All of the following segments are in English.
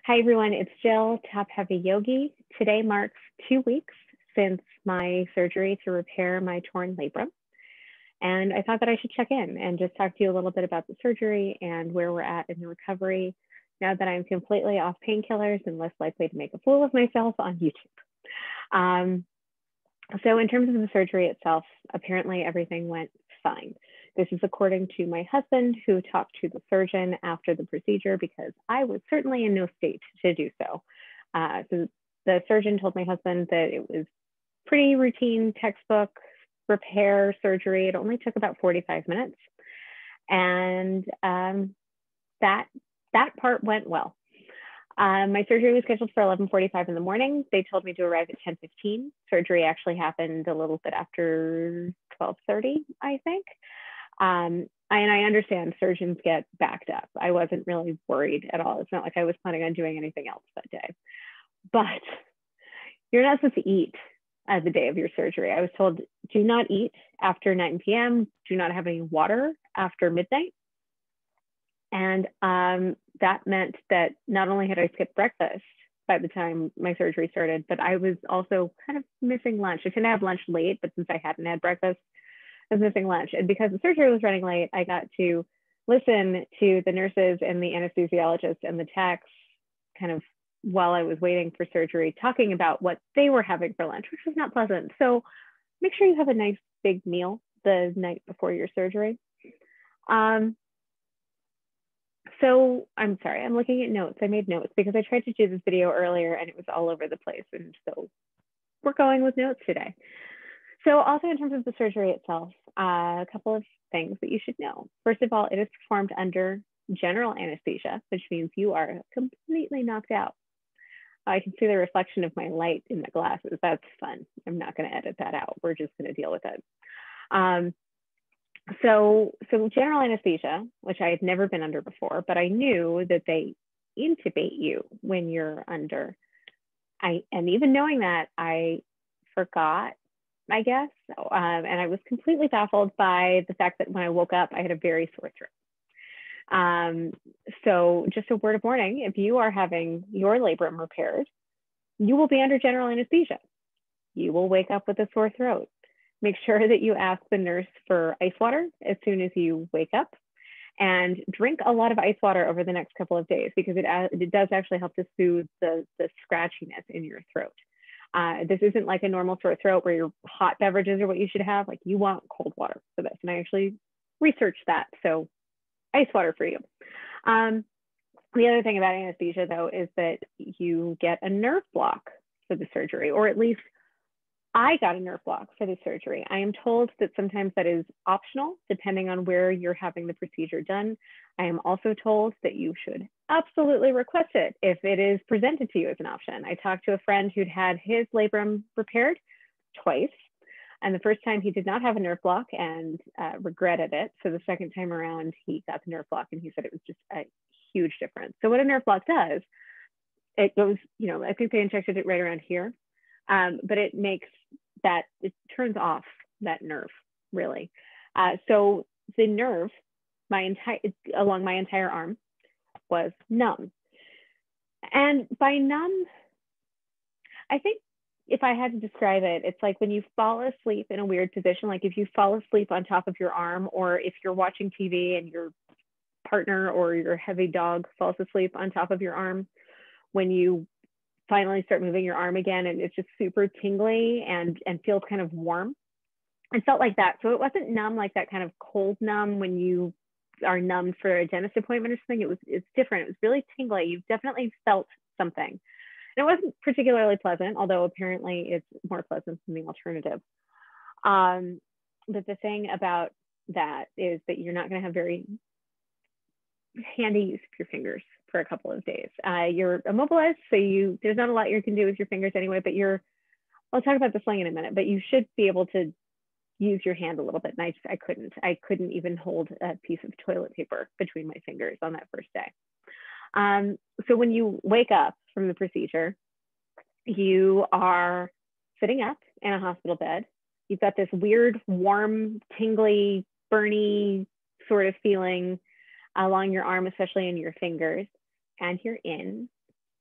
Hi everyone, it's Jill, Top Heavy Yogi. Today marks 2 weeks since my surgery to repair my torn labrum. And I thought that I should check in and just talk to you a little bit about the surgery and where we're at in the recovery now that I'm completely off painkillers and less likely to make a fool of myself on YouTube. So in terms of the surgery itself, apparently everything went fine. This is according to my husband, who talked to the surgeon after the procedure because I was certainly in no state to do so. So the surgeon told my husband that it was pretty routine textbook repair surgery. It only took about 45 minutes. And that part went well. My surgery was scheduled for 11:45 in the morning. They told me to arrive at 10:15. Surgery actually happened a little bit after 12:30, I think. And I understand surgeons get backed up. I wasn't really worried at all. It's not like I was planning on doing anything else that day. But you're not supposed to eat the day of your surgery. I was told, do not eat after 9 p.m. Do not have any water after midnight. And that meant that not only had I skipped breakfast by the time my surgery started, but I was also kind of missing lunch. I tend to have lunch late, but since I hadn't had breakfast, I was missing lunch. And because the surgery was running late, I got to listen to the nurses and the anesthesiologist and the techs kind of while I was waiting for surgery, talking about what they were having for lunch, which was not pleasant. So make sure you have a nice big meal the night before your surgery. So I'm sorry, I'm looking at notes. I made notes because I tried to do this video earlier and it was all over the place. And so we're going with notes today. So also in terms of the surgery itself, a couple of things that you should know. First of all, it is performed under general anesthesia, which means you are completely knocked out. I can see the reflection of my light in the glasses. That's fun. I'm not going to edit that out. We're just going to deal with it. So general anesthesia, which I had never been under before, but I knew that they intubate you when you're under. And even knowing that, I forgot, I guess. And I was completely baffled by the fact that when I woke up, I had a very sore throat. So just a word of warning, if you are having your labrum repaired, you will be under general anesthesia. You will wake up with a sore throat. Make sure that you ask the nurse for ice water as soon as you wake up, and drink a lot of ice water over the next couple of days because it does actually help to soothe the scratchiness in your throat. This isn't like a normal sore throat where your hot beverages are what you should have. Like, you want cold water for this. And I actually researched that. So ice water for you. The other thing about anesthesia, though, is that you get a nerve block for the surgery, or at least I got a nerve block for the surgery. I am told that sometimes that is optional, depending on where you're having the procedure done. I am also told that you should absolutely request it if it is presented to you as an option. I talked to a friend who'd had his labrum repaired twice. And the first time he did not have a nerve block and regretted it. So the second time around, he got the nerve block and he said it was just a huge difference. So what a nerve block does, it goes, I think they injected it right around here. But it turns off that nerve, really. So the nerve, along my entire arm, was numb. And by numb, I think if I had to describe it, it's like when you fall asleep in a weird position, like if you fall asleep on top of your arm, or if you're watching TV and your partner or your heavy dog falls asleep on top of your arm, when you finally start moving your arm again and it's just super tingly and feels kind of warm. It felt like that. So it wasn't numb like that kind of cold numb when you are numbed for a dentist appointment or something. It's different. It was really tingly. You definitely felt something. And it wasn't particularly pleasant, although apparently it's more pleasant than the alternative. But the thing about that is that you're not going to have very handy use of your fingers for a couple of days. You're immobilized, so there's not a lot you can do with your fingers anyway, but I'll talk about the sling in a minute, but you should be able to use your hand a little bit. And I couldn't even hold a piece of toilet paper between my fingers on that first day. So when you wake up from the procedure, you are sitting up in a hospital bed. You've got this weird, warm, tingly, burny sort of feeling along your arm, especially in your fingers, and you're in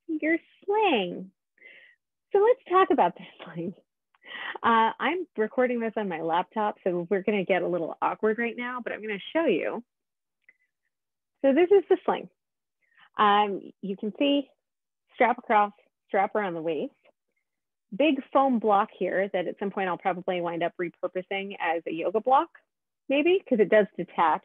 your sling. So let's talk about this sling. I'm recording this on my laptop, so we're going to get a little awkward right now, but I'm going to show you. So this is the sling. You can see strap across, strap around the waist. Big foam block here that at some point I'll probably wind up repurposing as a yoga block, maybe, because it does detach.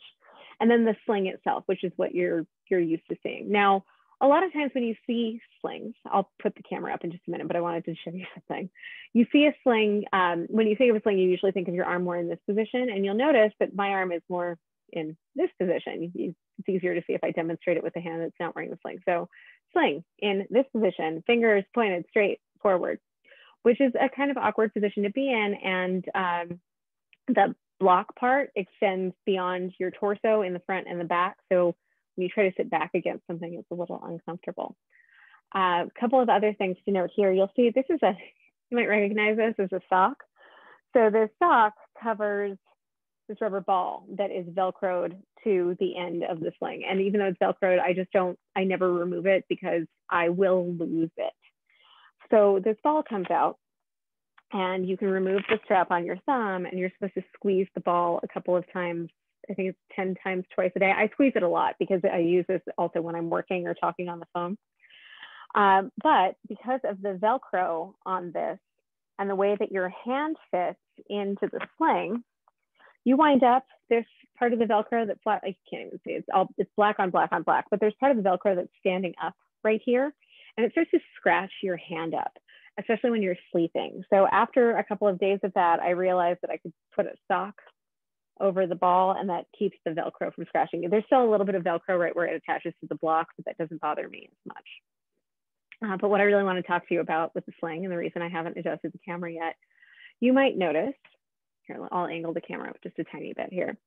And then the sling itself, which is what you're used to seeing. Now, a lot of times when you see slings, I'll put the camera up in just a minute, but I wanted to show you something. You see a sling, when you think of a sling, you usually think of your arm more in this position, and you'll notice that my arm is more in this position. It's easier to see if I demonstrate it with the hand that's not wearing the sling. So sling in this position, fingers pointed straight forward, which is a kind of awkward position to be in. And the block part extends beyond your torso in the front and the back. So when you try to sit back against something, it's a little uncomfortable. A couple of other things to note here. You'll see this is you might recognize this as a sock. So the sock covers this rubber ball that is Velcroed to the end of the sling. And even though it's Velcroed, I never remove it because I will lose it. So this ball comes out and you can remove the strap on your thumb, and you're supposed to squeeze the ball a couple of times. I think it's 10 times twice a day. I squeeze it a lot because I use this also when I'm working or talking on the phone. But because of the Velcro on this and the way that your hand fits into the sling, you wind up, this part of the Velcro that's flat, I can't even see, it's black on black on black, but there's part of the Velcro that's standing up right here, and it starts to scratch your hand up, especially when you're sleeping. So after a couple of days of that, I realized that I could put a sock over the ball, and that keeps the Velcro from scratching. There's still a little bit of Velcro right where it attaches to the block, but that doesn't bother me as much. But what I really want to talk to you about with the sling, and the reason I haven't adjusted the camera yet, you might notice, here, I'll angle the camera just a tiny bit here.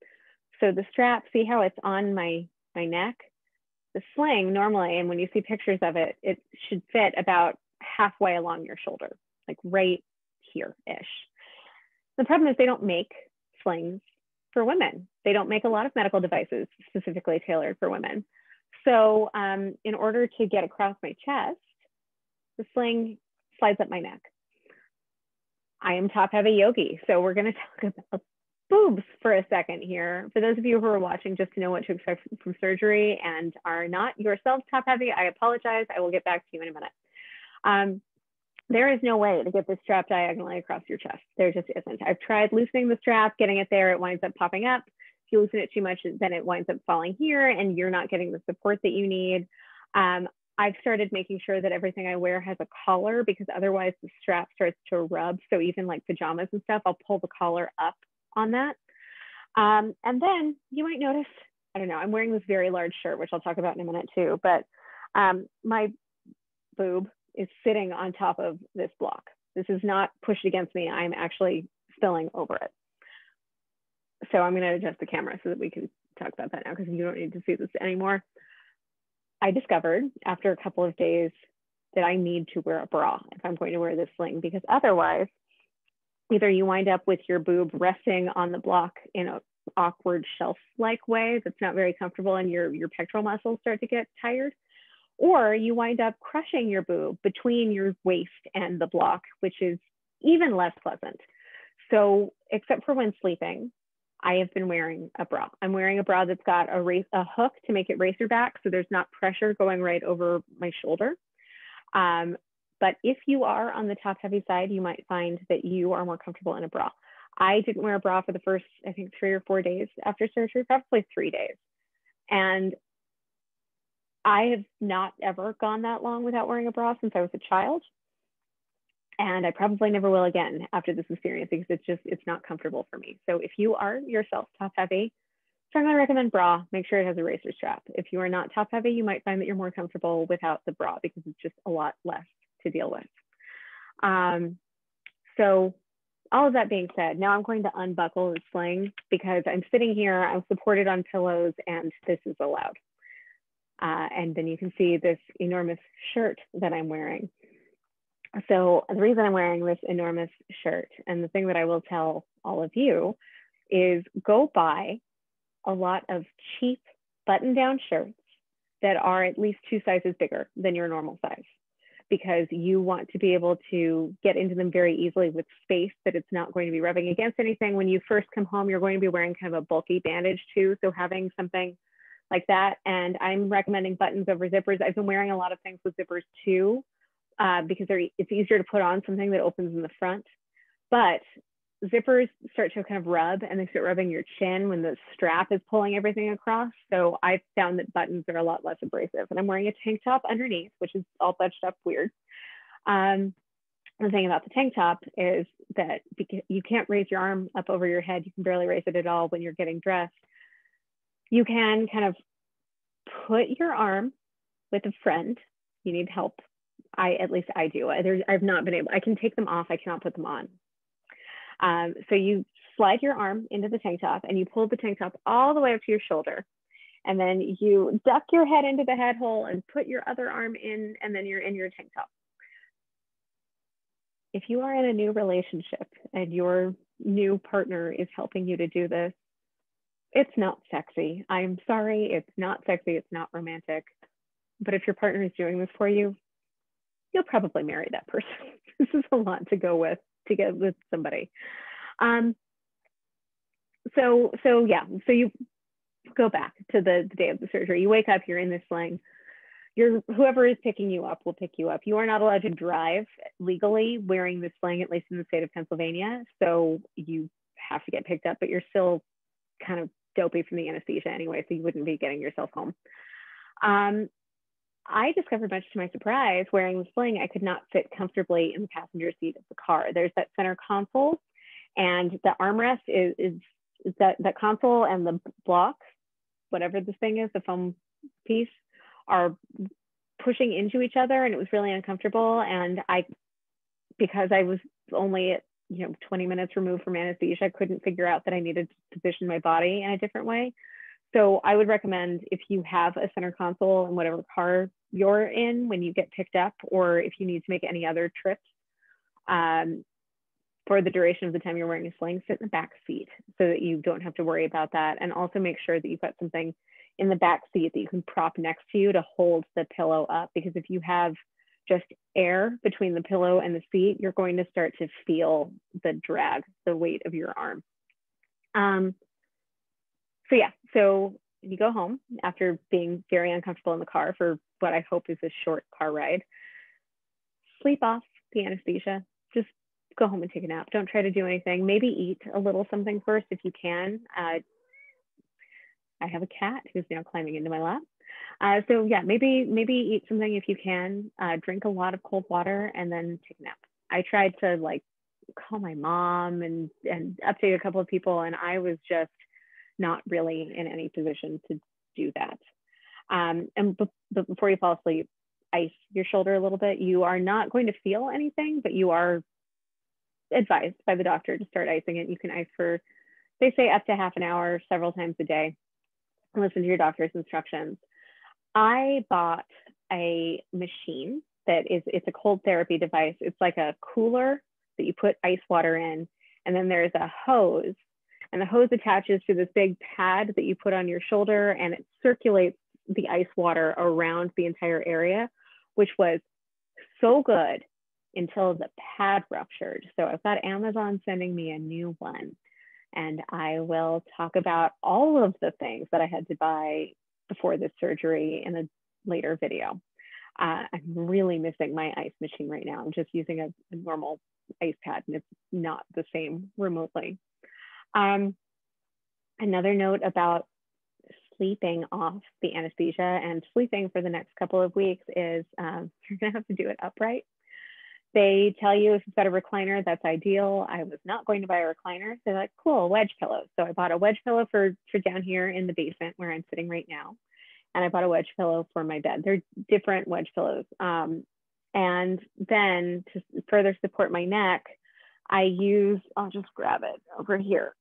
So the strap, see how it's on my neck? The sling normally, and when you see pictures of it, it should fit about halfway along your shoulder, like right here-ish. The problem is they don't make slings for women. They don't make a lot of medical devices specifically tailored for women. So in order to get across my chest, the sling slides up my neck. I am top heavy yogi, so we're going to talk about boobs for a second here. For those of you who are watching just to know what to expect from surgery and are not yourselves top heavy, I apologize. I will get back to you in a minute. There is no way to get this strap diagonally across your chest. There just isn't. I've tried loosening the strap, getting it there, it winds up popping up. If you loosen it too much, then it winds up falling here and you're not getting the support that you need. I've started making sure that everything I wear has a collar, because otherwise the strap starts to rub. So even like pajamas and stuff, I'll pull the collar up on that. And then you might notice, I don't know, I'm wearing this very large shirt, which I'll talk about in a minute too, but my boob is sitting on top of this block. This is not pushed against me. I'm actually spilling over it. So I'm going to adjust the camera so that we can talk about that now, because you don't need to see this anymore. I discovered after a couple of days that I need to wear a bra if I'm going to wear this sling, because otherwise, either you wind up with your boob resting on the block in an awkward shelf-like way that's not very comfortable, and your pectoral muscles start to get tired, or you wind up crushing your boob between your waist and the block, which is even less pleasant. So except for when sleeping, I have been wearing a bra. I'm wearing a bra that's got a hook to make it racer back, so there's not pressure going right over my shoulder. But if you are on the top heavy side, you might find that you are more comfortable in a bra. I didn't wear a bra for the first, I think, 3 or 4 days after surgery, probably 3 days. And I have not ever gone that long without wearing a bra since I was a child. And I probably never will again after this experience, because it's not comfortable for me. So if you are yourself top heavy, strongly recommend bra. Make sure it has a racer strap. If you are not top heavy, you might find that you're more comfortable without the bra, because it's just a lot less to deal with. So all of that being said, now I'm going to unbuckle the sling, because I'm sitting here, I'm supported on pillows, and this is allowed. And then you can see this enormous shirt that I'm wearing. So the reason I'm wearing this enormous shirt, and the thing that I will tell all of you, is go buy a lot of cheap button-down shirts that are at least 2 sizes bigger than your normal size. because you want to be able to get into them very easily with space that it's not going to be rubbing against anything. When you first come home, you're going to be wearing kind of a bulky bandage too. So having something like that, and I'm recommending buttons over zippers. I've been wearing a lot of things with zippers too, because it's easier to put on something that opens in the front. But zippers start to kind of rub, and they start rubbing your chin when the strap is pulling everything across. So I've found that buttons are a lot less abrasive. And I'm wearing a tank top underneath, which is all bunched up weird. The thing about the tank top is that you can't raise your arm up over your head. You can barely raise it at all when you're getting dressed. You can kind of put your arm with a friend. You need help. At least I do. I've not been able, I can take them off. I cannot put them on. So you slide your arm into the tank top and you pull the tank top all the way up to your shoulder. And then you duck your head into the head hole and put your other arm in, and then you're in your tank top. If you are in a new relationship and your new partner is helping you to do this, it's not sexy. I'm sorry, it's not sexy, it's not romantic. But if your partner is doing this for you, you'll probably marry that person. This is a lot to go with, to get with somebody. So you go back to the day of the surgery. You wake up, you're in this sling. Whoever is picking you up will pick you up. You are not allowed to drive legally wearing this sling, at least in the state of Pennsylvania. So you have to get picked up, but you're still kind of dopey from the anesthesia anyway, so you wouldn't be getting yourself home. I discovered, much to my surprise, wearing the sling, I could not sit comfortably in the passenger seat of the car. There's that center console, and the armrest is that console and the block, whatever this thing is, the foam piece, are pushing into each other, and it was really uncomfortable. And because I was only at 20 minutes removed from anesthesia, I couldn't figure out that I needed to position my body in a different way. So I would recommend, if you have a center console in whatever car you're in when you get picked up, or if you need to make any other trips, for the duration of the time you're wearing a sling, sit in the back seat so that you don't have to worry about that. And also make sure that you've got something in the back seat that you can prop next to you to hold the pillow up, because if you have just air between the pillow and the seat, you're going to start to feel the drag, the weight of your arm. So you go home after being very uncomfortable in the car for what I hope is a short car ride. Sleep off the anesthesia. Just go home and take a nap. Don't try to do anything. Maybe eat a little something first if you can. I have a cat who's now climbing into my lap. So yeah, maybe eat something if you can. Drink a lot of cold water and then take a nap. I tried to call my mom and update a couple of people, and I was just not really in any position to do that. But before you fall asleep, ice your shoulder a little bit. You are not going to feel anything, but you are advised by the doctor to start icing it. You can ice for, they say, up to half an hour, several times a day. Listen to your doctor's instructions. I bought a machine it's a cold therapy device. It's like a cooler that you put ice water in, and then there's a hose, and the hose attaches to this big pad that you put on your shoulder, and it circulates the ice water around the entire area, which was so good until the pad ruptured. So I've got Amazon sending me a new one, and I will talk about all of the things that I had to buy before this surgery in a later video. I'm really missing my ice machine right now. I'm just using a normal ice pad, and it's not the same remotely. Another note about sleeping off the anesthesia and sleeping for the next couple of weeks is you're gonna have to do it upright. They tell you if you've got a recliner, that's ideal. I was not going to buy a recliner. They're like, cool, wedge pillows. So I bought a wedge pillow for down here in the basement where I'm sitting right now. And I bought a wedge pillow for my bed. They're different wedge pillows. And then to further support my neck, I'll just grab it over here,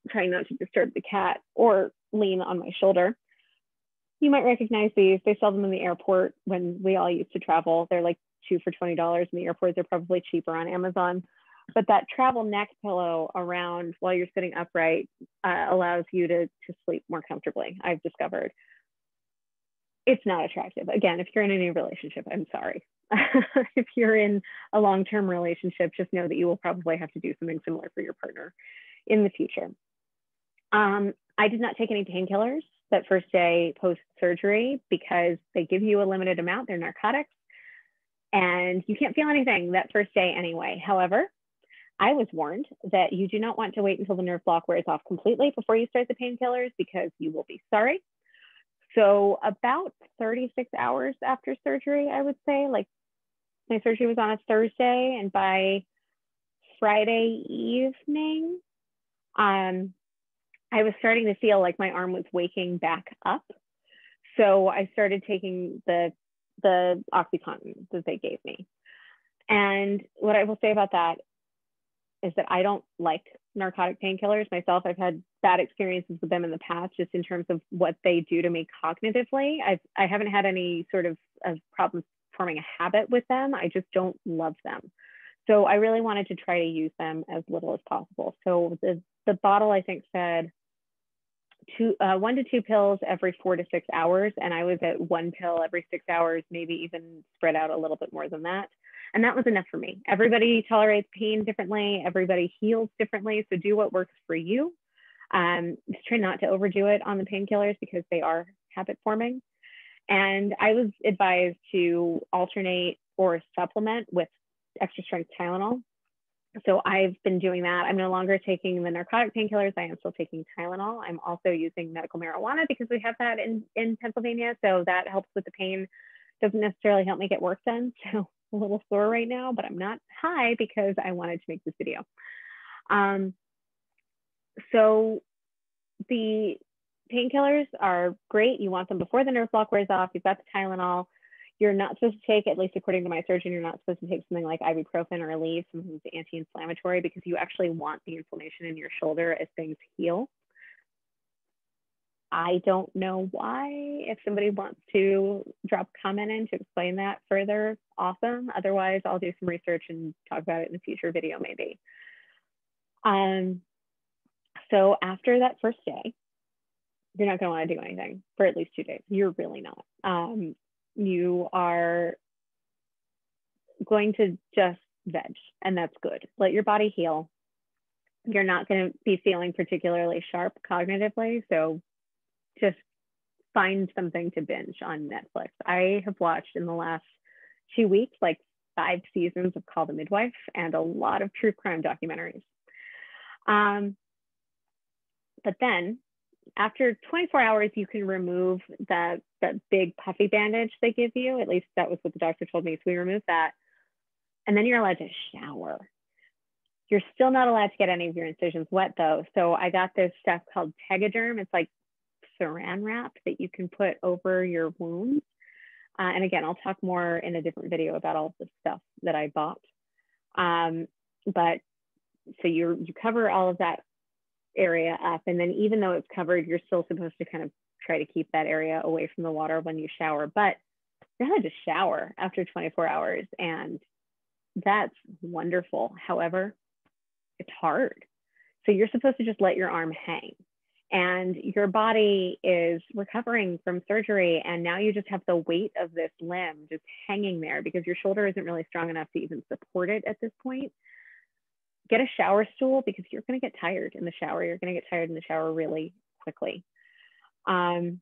trying not to disturb the cat, or lean on my shoulder. You might recognize these. They sell them in the airport when we all used to travel. They're like 2 for $20 in the airport. They're probably cheaper on Amazon. But that travel neck pillow around while you're sitting upright allows you to sleep more comfortably, I've discovered. It's not attractive. Again, if you're in a new relationship, I'm sorry. If you're in a long-term relationship, just know that you will probably have to do something similar for your partner in the future. I did not take any painkillers that first day post-surgery because they give you a limited amount. They're narcotics, and you can't feel anything that first day anyway. However, I was warned that you do not want to wait until the nerve block wears off completely before you start the painkillers because you will be sorry. So about 36 hours after surgery, I would say, like my surgery was on a Thursday, and by Friday evening, I was starting to feel like my arm was waking back up. So I started taking the OxyContin that they gave me. And what I will say about that is that I don't like narcotic painkillers myself. I've had bad experiences with them in the past, just in terms of what they do to me cognitively. I haven't had any sort of problems forming a habit with them. I just don't love them. So I really wanted to try to use them as little as possible. So the bottle, I think, said 1 to 2 pills every 4 to 6 hours. And I was at 1 pill every 6 hours, maybe even spread out a little bit more than that. And that was enough for me. Everybody tolerates pain differently. Everybody heals differently. So do what works for you. Just try not to overdo it on the painkillers because they are habit forming. And I was advised to alternate or supplement with extra strength Tylenol. So I've been doing that. I'm no longer taking the narcotic painkillers. I am still taking Tylenol. I'm also using medical marijuana because we have that in Pennsylvania. So that helps with the pain. Doesn't necessarily help me get work done. So a little sore right now, but I'm not high because I wanted to make this video. So the painkillers are great. You want them before the nerve block wears off. You've got the Tylenol. You're not supposed to take, at least according to my surgeon, you're not supposed to take something like ibuprofen or Aleve, something that's anti-inflammatory, because you actually want the inflammation in your shoulder as things heal. I don't know why. If somebody wants to drop a comment in to explain that further, awesome. Otherwise, I'll do some research and talk about it in a future video, maybe. So after that first day, you're not going to want to do anything for at least 2 days. You're really not. You are going to just veg, and that's good. Let your body heal. You're not going to be feeling particularly sharp cognitively, so just find something to binge on Netflix. I have watched in the last 2 weeks like 5 seasons of Call the Midwife and a lot of true crime documentaries. But then after 24 hours, you can remove that big puffy bandage they give you. At least that was what the doctor told me. So we removed that. And then you're allowed to shower. You're still not allowed to get any of your incisions wet though. So I got this stuff called Tegaderm. It's like saran wrap that you can put over your wounds. And again, I'll talk more in a different video about all the stuff that I bought. But so you cover all of that area up, and then even though it's covered, you're still supposed to kind of try to keep that area away from the water when you shower. But you're allowed to shower after 24 hours, and that's wonderful. However, it's hard. So you're supposed to just let your arm hang, and your body is recovering from surgery, and now you just have the weight of this limb just hanging there because your shoulder isn't really strong enough to even support it at this point. Get a shower stool because you're going to get tired in the shower. You're going to get tired in the shower really quickly. In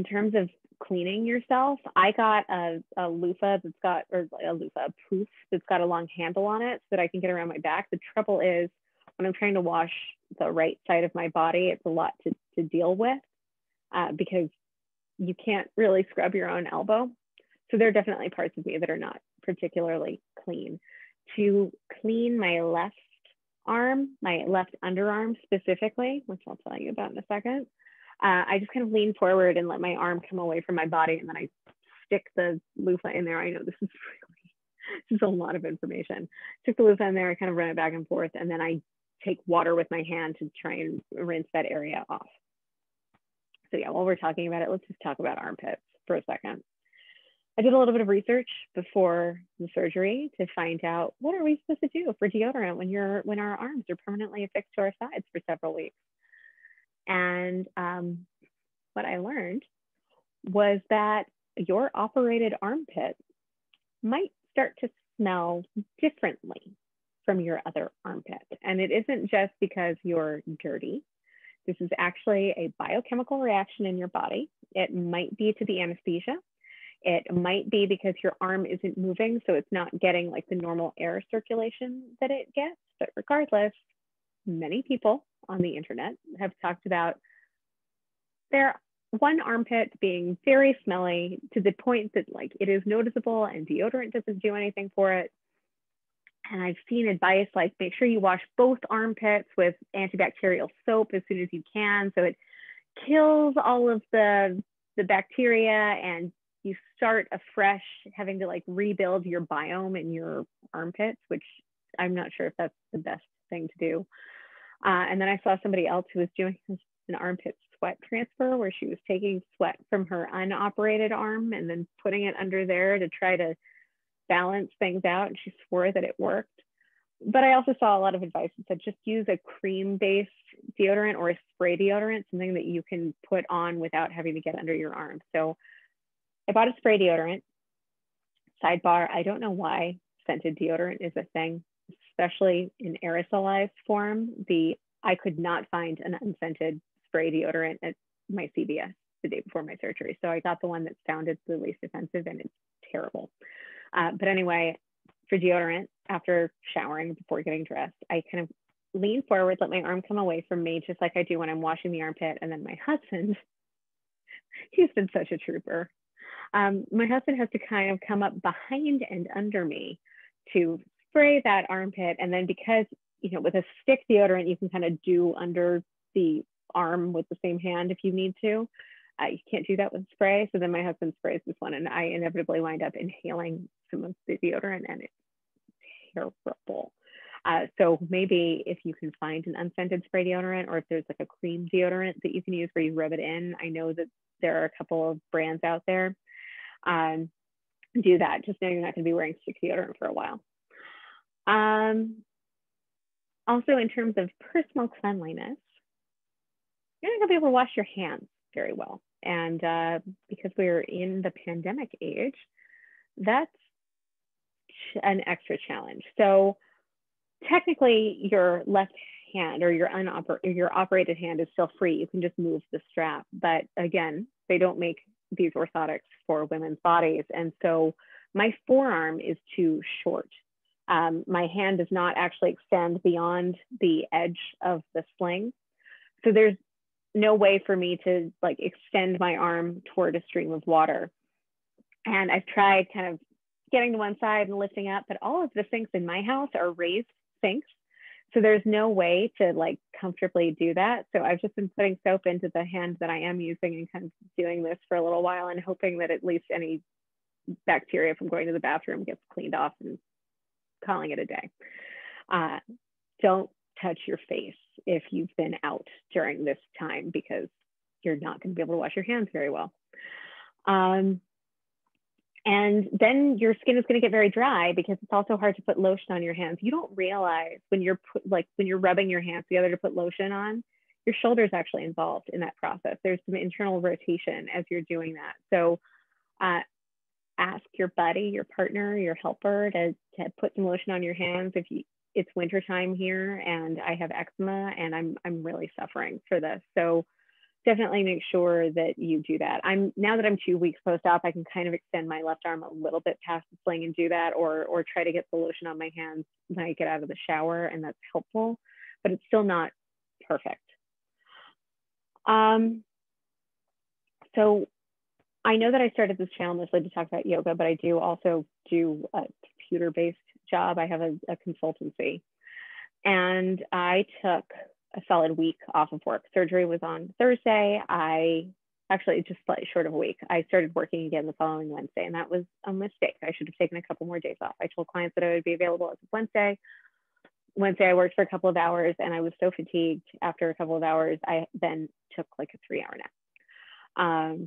terms of cleaning yourself, I got a loofah that's got, or a loofah, a poof that's got a long handle on it so that I can get around my back. The trouble is when I'm trying to wash the right side of my body, it's a lot to deal with because you can't really scrub your own elbow. So there are definitely parts of me that are not particularly clean. To clean my left arm, my left underarm specifically, which I'll tell you about in a second, I just kind of lean forward and let my arm come away from my body, and then I stick the loofah in there. I know this is a lot of information. Stick the loofah in there, I kind of run it back and forth, and then I take water with my hand to try and rinse that area off. So yeah, while we're talking about it, let's just talk about armpits for a second. I did a little bit of research before the surgery to find out what are we supposed to do for deodorant when our arms are permanently affixed to our sides for several weeks. And what I learned was that your operated armpit might start to smell differently from your other armpit. And it isn't just because you're dirty. This is actually a biochemical reaction in your body. It might be to the anesthesia. It might be because your arm isn't moving, so it's not getting like the normal air circulation that it gets. But regardless, many people on the internet have talked about their one armpit being very smelly to the point that like it is noticeable and deodorant doesn't do anything for it. And I've seen advice like make sure you wash both armpits with antibacterial soap as soon as you can, so it kills all of the bacteria and you start afresh, having to like rebuild your biome in your armpits, which I'm not sure if that's the best thing to do. And then I saw somebody else who was doing an armpit sweat transfer where she was taking sweat from her unoperated arm and then putting it under there to try to balance things out. And she swore that it worked. But I also saw a lot of advice that said just use a cream-based deodorant or a spray deodorant, something that you can put on without having to get under your arm. So I bought a spray deodorant. Sidebar, I don't know why scented deodorant is a thing, especially in aerosolized form. I could not find an unscented spray deodorant at my CVS the day before my surgery. So I got the one that sounded the least offensive, and it's terrible. But anyway, for deodorant, after showering, before getting dressed, I kind of lean forward, let my arm come away from me, just like I do when I'm washing the armpit. And then my husband, he's been such a trooper. My husband has to kind of come up behind and under me to spray that armpit. And then because, you know, with a stick deodorant, you can kind of do under the arm with the same hand if you need to. You can't do that with spray. So then my husband sprays this one and I inevitably wind up inhaling some of the deodorant, and it's terrible. So maybe if you can find an unscented spray deodorant, or if there's like a cream deodorant that you can use where you rub it in. I know that there are a couple of brands out there. Do that. Just know you're not going to be wearing stick deodorant for a while. Also, in terms of personal cleanliness, you're not going to be able to wash your hands very well. And because we're in the pandemic age, that's an extra challenge. So technically your left hand or your operated hand is still free. You can just move the strap. But again, they don't make these orthotics for women's bodies. And so my forearm is too short. My hand does not actually extend beyond the edge of the sling. So there's no way for me to like extend my arm toward a stream of water. And I've tried kind of getting to one side and lifting up, but all of the sinks in my house are raised sinks. So there's no way to like comfortably do that. So I've just been putting soap into the hand that I am using and kind of doing this for a little while and hoping that at least any bacteria from going to the bathroom gets cleaned off and calling it a day. Don't touch your face if you've been out during this time, because you're not going to be able to wash your hands very well. And then your skin is going to get very dry because it's also hard to put lotion on your hands. You don't realize when you're rubbing your hands together to put lotion on, your shoulder is actually involved in that process. There's some internal rotation as you're doing that. So ask your buddy, your partner, your helper to put some lotion on your hands if it's wintertime here and I have eczema and I'm really suffering for this. So definitely make sure that you do that. Now that I'm 2 weeks post-op, I can kind of extend my left arm a little bit past the sling and do that, or try to get the lotion on my hands when I get out of the shower, and that's helpful, but it's still not perfect. So I know that I started this channel mostly to talk about yoga, but I do also do a computer-based job. I have a consultancy, and I took a solid week off of work. Surgery was on Thursday. Actually just slightly short of a week. I started working again the following Wednesday, and that was a mistake. I should have taken a couple more days off. I told clients that I would be available as of Wednesday. Wednesday, I worked for a couple of hours, and I was so fatigued after a couple of hours, I then took like a 3-hour nap.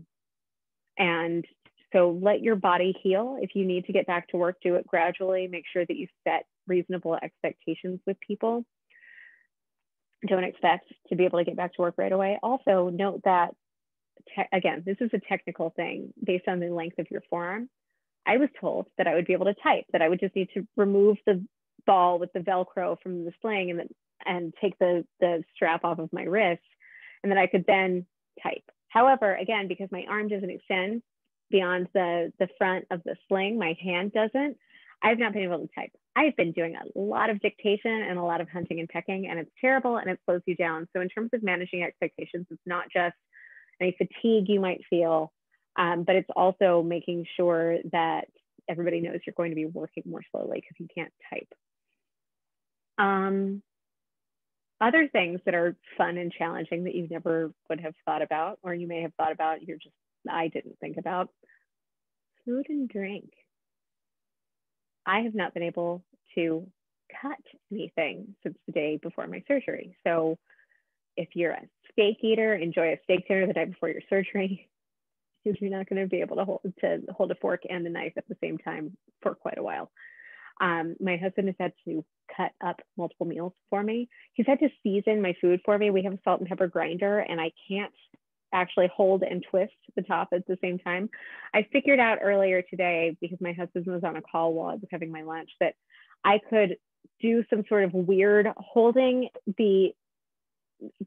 And so let your body heal. If you need to get back to work, do it gradually. Make sure that you set reasonable expectations with people. Don't expect to be able to get back to work right away. Also note that again, this is a technical thing based on the length of your forearm. I was told that I would be able to type, that I would just need to remove the ball with the Velcro from the sling and take the strap off of my wrist, and that I could then type. However, again, because my arm doesn't extend beyond the front of the sling, my hand doesn't, I've not been able to type. I've been doing a lot of dictation and a lot of hunting and pecking, and it's terrible and it slows you down. So in terms of managing expectations, it's not just any fatigue you might feel, but it's also making sure that everybody knows you're going to be working more slowly because you can't type. Other things that are fun and challenging that you never would have thought about, or you may have thought about, I didn't think about. Food and drink. I have not been able to cut anything since the day before my surgery. So if you're a steak eater, enjoy a steak dinner the day before your surgery, because you're not going to be able to hold a fork and a knife at the same time for quite a while. My husband has had to cut up multiple meals for me. He's had to season my food for me. We have a salt and pepper grinder, and I can't actually hold and twist the top at the same time. I figured out earlier today, because my husband was on a call while I was having my lunch, that I could do some sort of weird holding the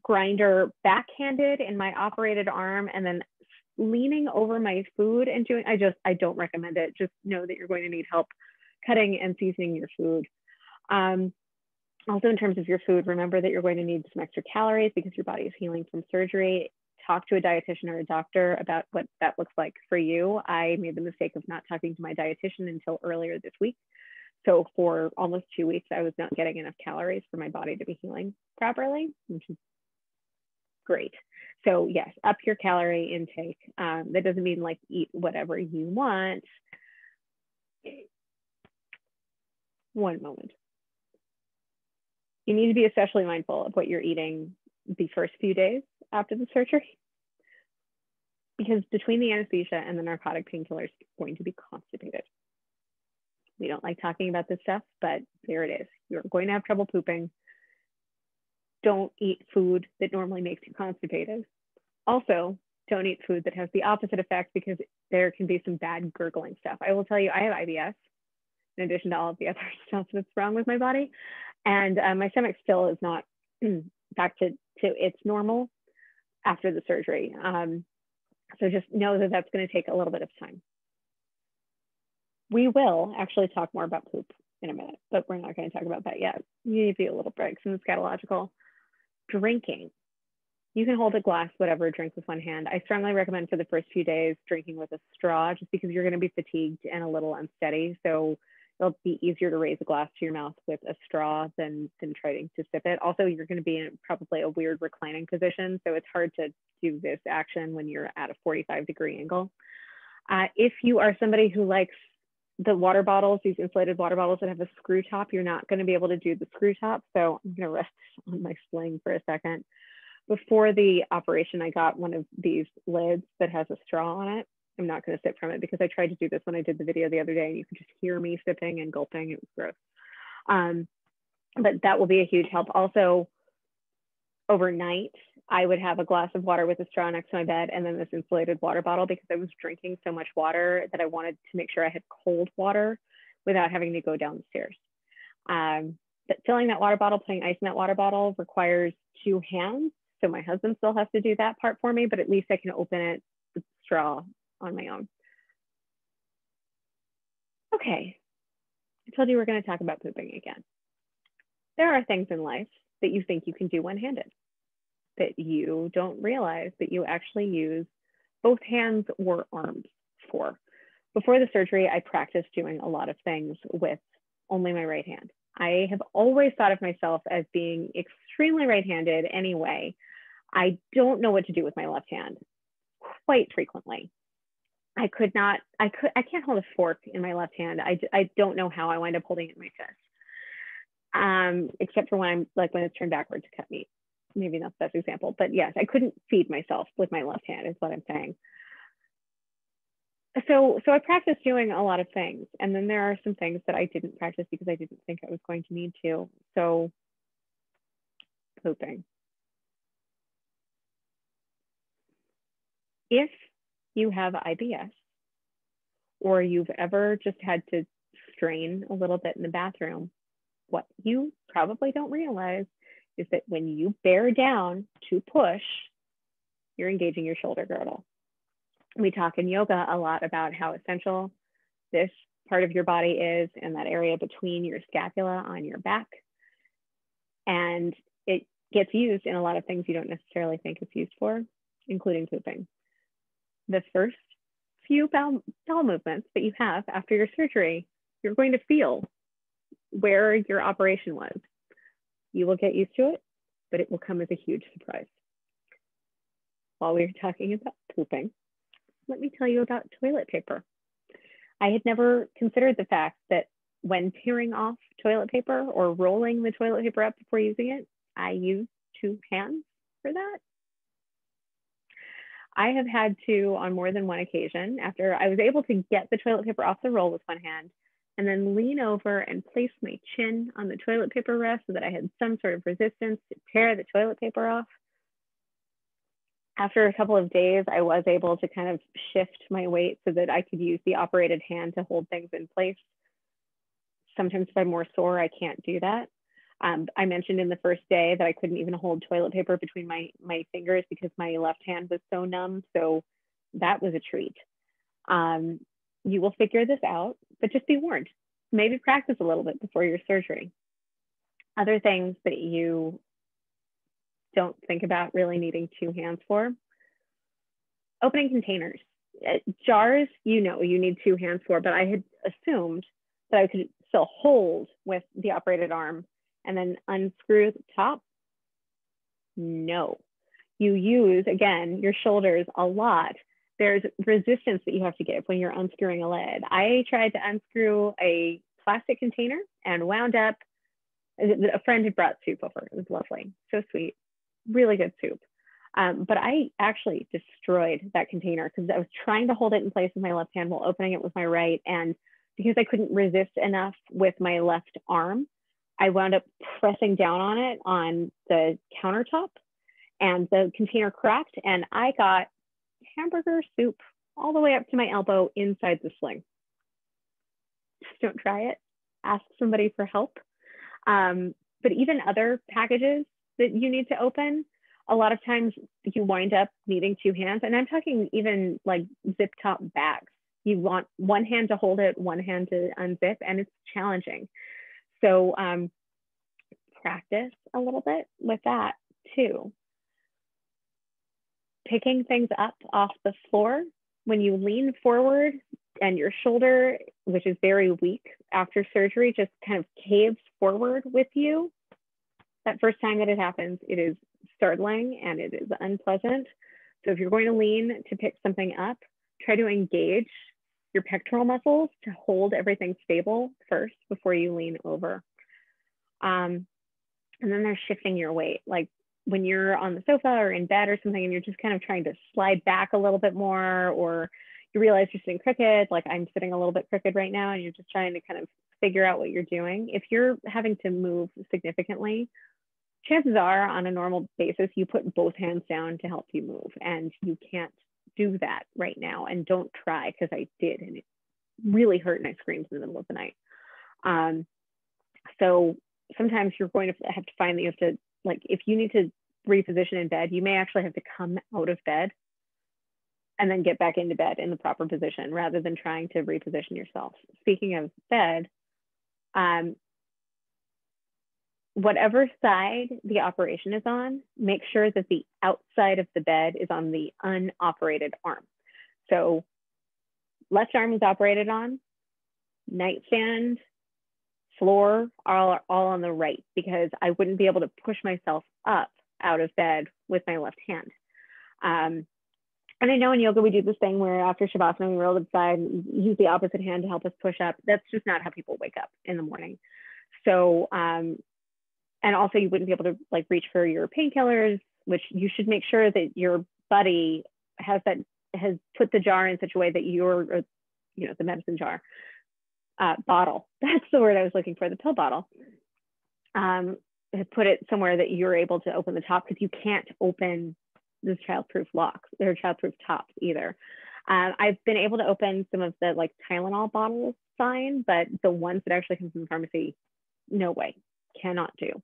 grinder backhanded in my operated arm and then leaning over my food and doing, I don't recommend it. Just know that you're going to need help cutting and seasoning your food. Also, in terms of your food, remember that you're going to need some extra calories because your body is healing from surgery. Talk to a dietitian or a doctor about what that looks like for you. I made the mistake of not talking to my dietitian until earlier this week. So for almost 2 weeks, I was not getting enough calories for my body to be healing properly, which is great. So yes, up your calorie intake. That doesn't mean like eat whatever you want. One moment. You need to be especially mindful of what you're eating the first few days after the surgery, because between the anesthesia and the narcotic painkillers, you're going to be constipated. We don't like talking about this stuff, but there it is. You're going to have trouble pooping. Don't eat food that normally makes you constipated. Also, don't eat food that has the opposite effect, because there can be some bad gurgling stuff. I will tell you, I have IBS in addition to all of the other stuff that's wrong with my body. And my stomach still is not back to its normal after the surgery. So just know that that's going to take a little bit of time. We will actually talk more about poop in a minute, but we're not going to talk about that yet. You need to be a little break from the scatological. Drinking. You can hold a glass, whatever, drink with one hand. I strongly recommend for the first few days drinking with a straw, just because you're going to be fatigued and a little unsteady. So it'll be easier to raise a glass to your mouth with a straw than trying to sip it. Also, you're going to be in probably a weird reclining position, so it's hard to do this action when you're at a 45-degree angle. If you are somebody who likes the water bottles, these insulated water bottles that have a screw top, you're not going to be able to do the screw top. So I'm going to rest on my sling for a second. Before the operation, I got one of these lids that has a straw on it. I'm not going to sip from it because I tried to do this when I did the video the other day, and you could just hear me sipping and gulping. It was gross. But that will be a huge help. Also, overnight, I would have a glass of water with a straw next to my bed, and then this insulated water bottle, because I was drinking so much water that I wanted to make sure I had cold water without having to go downstairs. But filling that water bottle, putting ice in that water bottle requires 2 hands. So my husband still has to do that part for me, but at least I can open it with straw on my own. Okay, I told you we're going to talk about pooping again. There are things in life that you think you can do one-handed, that you don't realize that you actually use both hands or arms for. Before the surgery, I practiced doing a lot of things with only my right hand. I have always thought of myself as being extremely right-handed anyway. I don't know what to do with my left hand quite frequently. I can't hold a fork in my left hand. I don't know how I wind up holding it in my fist. Except for when it's turned backward to cut meat. Maybe not the best example, but yes, I couldn't feed myself with my left hand is what I'm saying. So I practiced doing a lot of things. And then there are some things that I didn't practice because I didn't think I was going to need to. So pooping. If you have IBS or you've ever just had to strain a little bit in the bathroom, what you probably don't realize is that when you bear down to push, you're engaging your shoulder girdle. We talk in yoga a lot about how essential this part of your body is and that area between your scapula on your back. And it gets used in a lot of things you don't necessarily think it's used for, including pooping. The first few bowel movements that you have after your surgery, you're going to feel where your operation was. You will get used to it, but it will come as a huge surprise. While we were talking about pooping, let me tell you about toilet paper. I had never considered the fact that when tearing off toilet paper or rolling the toilet paper up before using it, I use 2 hands for that. I have had to, on more than one occasion, after I was able to get the toilet paper off the roll with one hand, and then lean over and place my chin on the toilet paper rest so that I had some sort of resistance to tear the toilet paper off. After a couple of days, I was able to kind of shift my weight so that I could use the operated hand to hold things in place. Sometimes if I'm more sore, I can't do that. I mentioned in the first day that I couldn't even hold toilet paper between my fingers because my left hand was so numb. So that was a treat. You will figure this out, but just be warned. Maybe practice a little bit before your surgery. Other things that you don't think about really needing 2 hands for. Opening containers. Jars, you know, you need 2 hands for, but I had assumed that I could still hold with the operated arm and then unscrew the top. No. You use, again, your shoulders a lot. There's resistance that you have to give when you're unscrewing a lid. I tried to unscrew a plastic container and wound up, a friend had brought soup over. It was lovely, so sweet, really good soup. But I actually destroyed that container because I was trying to hold it in place with my left hand while opening it with my right. And because I couldn't resist enough with my left arm, I wound up pressing down on it on the countertop and the container cracked and I got hamburger soup all the way up to my elbow inside the sling. Just don't try it. Ask somebody for help. But even other packages that you need to open, a lot of times you wind up needing 2 hands. And I'm talking even like zip top bags. You want one hand to hold it, one hand to unzip, and it's challenging. So practice a little bit with that too. Picking things up off the floor when you lean forward and your shoulder, which is very weak after surgery, just kind of caves forward with you. That first time that it happens, it is startling and it is unpleasant. So if you're going to lean to pick something up, try to engage your pectoral muscles to hold everything stable first before you lean over. And then there's shifting your weight. Like when you're on the sofa or in bed or something and you're just kind of trying to slide back a little bit more, or you realize you're sitting crooked, like I'm sitting a little bit crooked right now, and you're just trying to kind of figure out what you're doing. If you're having to move significantly, chances are on a normal basis, you put both hands down to help you move, and you can't do that right now. And don't try, because I did, and it really hurt and I screamed in the middle of the night. So sometimes you're going to have to find that you have to, like, if you need to reposition in bed, you may actually have to come out of bed and then get back into bed in the proper position rather than trying to reposition yourself. Speaking of bed, whatever side the operation is on, make sure that the outside of the bed is on the unoperated arm. So left arm is operated on, nightstand, floor are all on the right, because I wouldn't be able to push myself up out of bed with my left hand. And I know in yoga we do this thing where after Shavasana we roll to the side and use the opposite hand to help us push up. That's just not how people wake up in the morning. So, and also you wouldn't be able to like reach for your painkillers, which you should make sure that your buddy has put the jar in such a way that you're, you know, the medicine jar, bottle, that's the word I was looking for, the pill bottle, put it somewhere that you're able to open the top, because you can't open the childproof locks or childproof tops either. I've been able to open some of the like Tylenol bottles fine, but the ones that actually come from the pharmacy, no way, cannot do.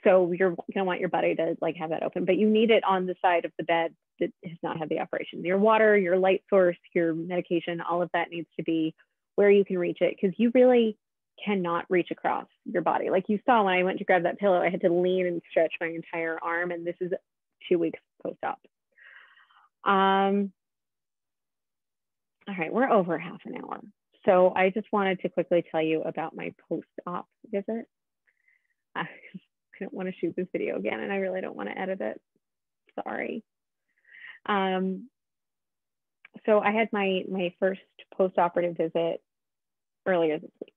So you're gonna want your buddy to like have that open, but you need it on the side of the bed that has not had the operation. Your water, your light source, your medication, all of that needs to be where you can reach it, because you really cannot reach across your body. Like you saw when I went to grab that pillow, I had to lean and stretch my entire arm, and this is 2 weeks post-op. All right, we're over half an hour. So I just wanted to quickly tell you about my post-op visit. I don't want to shoot this video again, and I really don't want to edit it. Sorry. So I had my first post-operative visit earlier this week.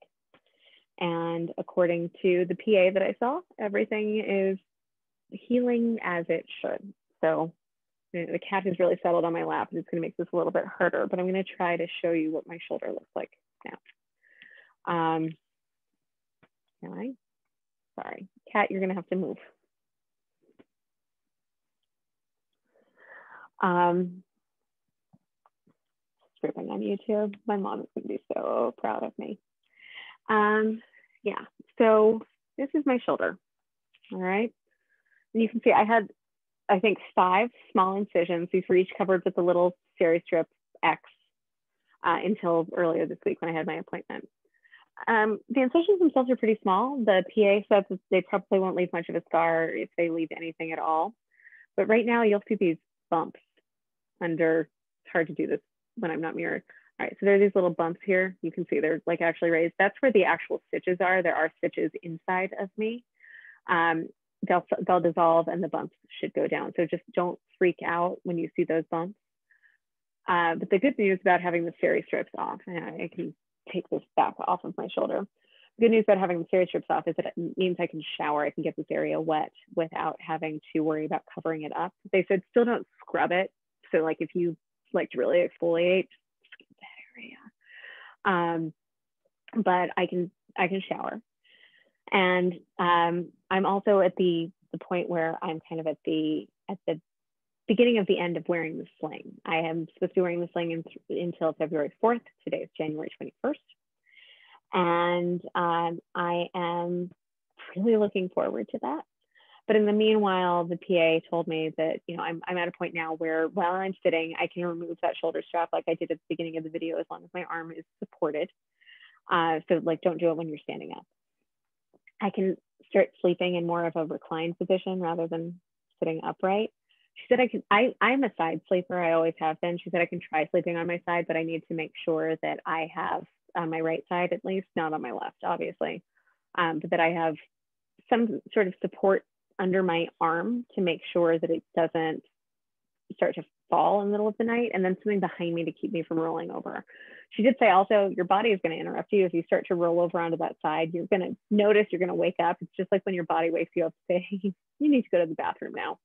And according to the PA that I saw, everything is healing as it should. So the cat has really settled on my lap, and it's going to make this a little bit harder, but I'm going to try to show you what my shoulder looks like now. Can I? Sorry, cat, you're going to have to move. Streaming on YouTube. My mom is going to be so proud of me. Yeah, so this is my shoulder. All right. And you can see I had, I think, 5 small incisions. These were each covered with a little steri strip X until earlier this week when I had my appointment. The incisions themselves are pretty small. The PA said that they probably won't leave much of a scar if they leave anything at all. But right now you'll see these bumps under, it's hard to do this when I'm not mirrored. All right, so there are these little bumps here. You can see they're like actually raised. That's where the actual stitches are. There are stitches inside of me. They'll dissolve and the bumps should go down. So just don't freak out when you see those bumps. But the good news about having the steri strips off, and I can take this back off of my shoulder. The good news about having the steri strips off is that it means I can shower. I can get this area wet without having to worry about covering it up. They said still don't scrub it. So like if you like to really exfoliate, skip that area. But I can shower. And I'm also at the point where I'm kind of at the beginning of the end of wearing the sling. I am supposed to be wearing the sling until February 4th. Today is January 21st. And I am really looking forward to that. But in the meanwhile, the PA told me that, you know, I'm at a point now where while I'm sitting, I can remove that shoulder strap like I did at the beginning of the video, as long as my arm is supported. So like, don't do it when you're standing up. I can start sleeping in more of a reclined position rather than sitting upright. She said I'm a side sleeper. I always have been. She said I can try sleeping on my side, but I need to make sure that I have on my right side, at least, not on my left, obviously, but that I have some sort of support under my arm to make sure that it doesn't start to fall in the middle of the night, and then something behind me to keep me from rolling over. She did say also your body is going to interrupt you if you start to roll over onto that side. You're going to notice, you're going to wake up. It's just like when your body wakes you up to say, you need to go to the bathroom now.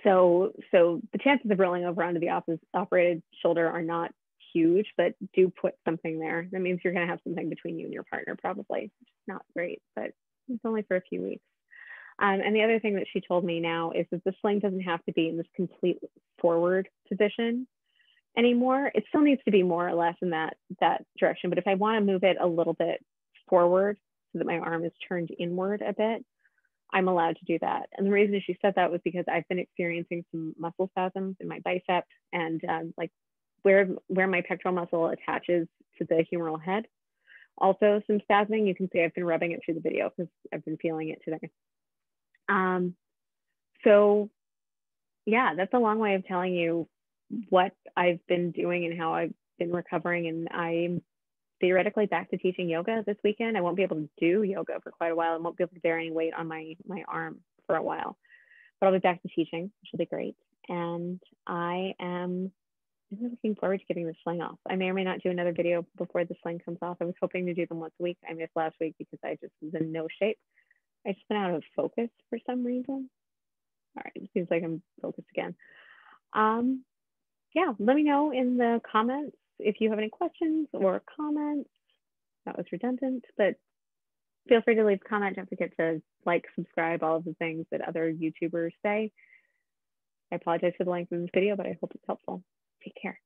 So the chances of rolling over onto the operated shoulder are not huge, but do put something there. That means you're going to have something between you and your partner, probably. It's not great, but it's only for a few weeks. And the other thing that she told me now is that the sling doesn't have to be in this complete forward position anymore. It still needs to be more or less in that direction. But if I want to move it a little bit forward so that my arm is turned inward a bit, I'm allowed to do that. And the reason she said that was because I've been experiencing some muscle spasms in my bicep and like where my pectoral muscle attaches to the humeral head. Also some spasming. You can see I've been rubbing it through the video because I've been feeling it today. So yeah, that's a long way of telling you what I've been doing and how I've been recovering. And I'm theoretically back to teaching yoga this weekend. I won't be able to do yoga for quite a while. I won't be able to bear any weight on my arm for a while, but I'll be back to teaching, which will be great. And I am really looking forward to getting the sling off. I may or may not do another video before the sling comes off. I was hoping to do them once a week. I missed last week because I just was in no shape. I just been out of focus for some reason. All right, it seems like I'm focused again. Yeah, let me know in the comments if you have any questions or comments. That was redundant, but feel free to leave a comment. Don't forget to like, subscribe, all of the things that other YouTubers say. I apologize for the length of this video, but I hope it's helpful. Take care.